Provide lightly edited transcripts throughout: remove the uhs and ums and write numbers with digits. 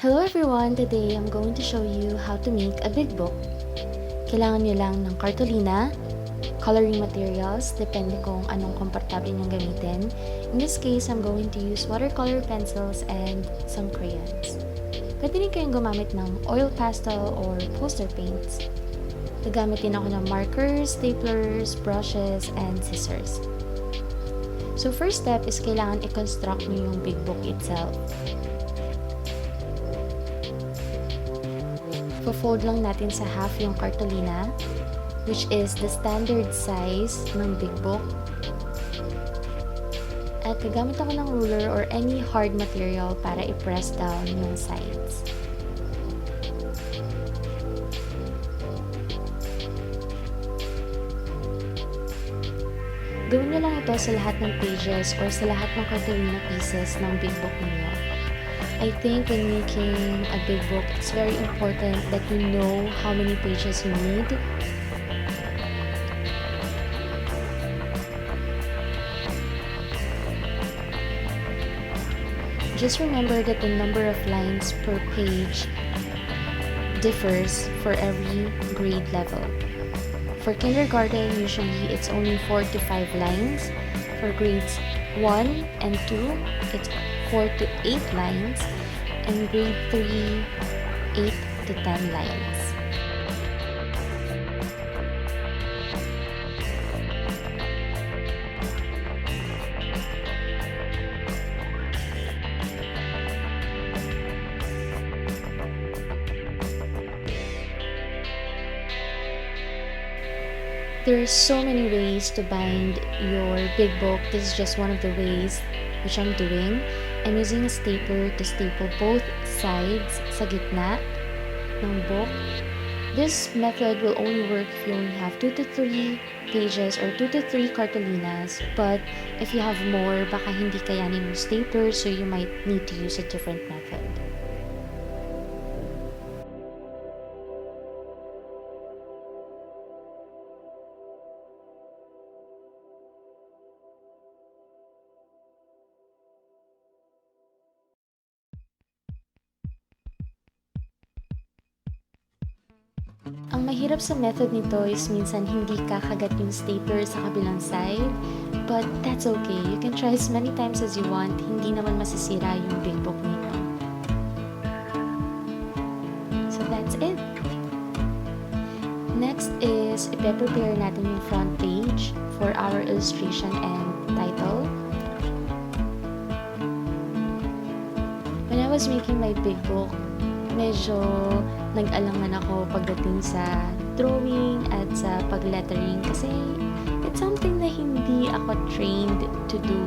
Hello everyone! Today, I'm going to show you how to make a big book. Kailangan nyo lang ng cartolina, coloring materials, depende kung anong komportable nyong gamitin. In this case, I'm going to use watercolor pencils and some crayons. Pwede rin kayong gumamit ng oil pastel or poster paints. Gagamit din ako ng markers, staplers, brushes, and scissors. So first step is kailangan i-construct nyo yung big book itself. Fold lang natin sa half yung cartolina, which is the standard size ng big book. At gagamit ako ng ruler or any hard material para i-press down yung sides. Gawin nyo lang ito sa lahat ng pages or sa lahat ng cartolina pieces ng big book niyo. I think when making a big book, it's very important that you know how many pages you need. Just remember that the number of lines per page differs for every grade level. For kindergarten, usually it's only 4 to 5 lines. For grades 1 and 2, it's 4 to 8 lines, and grade 3, 8 to 10 lines. There are so many ways to bind your big book. This is just one of the ways which I'm doing. I'm using a stapler to staple both sides sa gitna ng book. This method will only work if you only have 2 to 3 pages or 2 to 3 cartolinas. But if you have more, baka hindi kayanin yung stapler, so you might need to use a different method. Ang mahirap sa method nito is minsan hindi kakagat yung stapler sa kabilang side, but that's okay. You can try as many times as you want. Hindi naman masisira yung big book ninyo. So that's it. Next is i-prepare natin yung front page for our illustration and title. When I was making my big book, medyo nag-alangan ako pagdating sa drawing at sa pag-lettering kasi it's something na hindi ako trained to do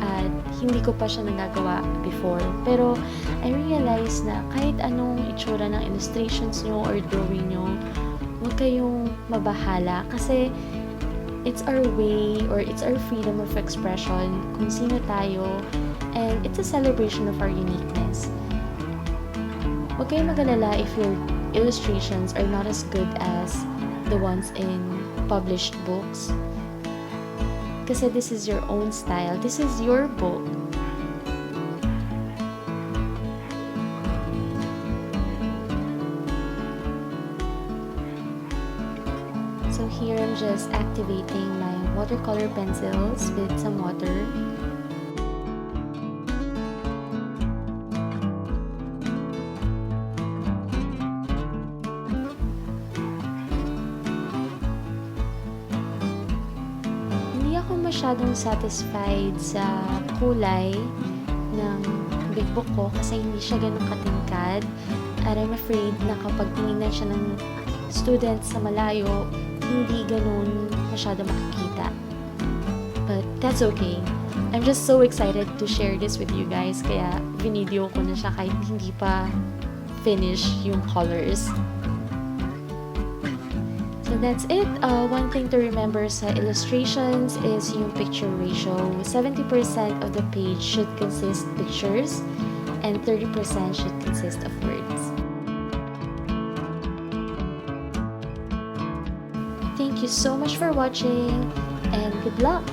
at hindi ko pa siya nagagawa before. Pero I realized na kahit anong itsura ng illustrations nyo or drawing nyo, huwag kayong mabahala kasi it's our way or it's our freedom of expression kung sino tayo, and it's a celebration of our uniqueness. Huwag kayong mag-alala if your illustrations are not as good as the ones in published books. Kasi this is your own style. This is your book. So here I'm just activating my watercolor pencils with some water. Masyadong satisfied sa kulay ng big book ko kasi hindi siya ganun katingkad, at I'm afraid na kapag tinignan siya ng students sa malayo, hindi ganun masyado makikita. But that's okay. I'm just so excited to share this with you guys, kaya video ko na siya kahit hindi pa finish yung colors. So that's it. One thing to remember sa illustrations is yung picture ratio. 70% of the page should consist pictures and 30% should consist of words. Thank you so much for watching and good luck!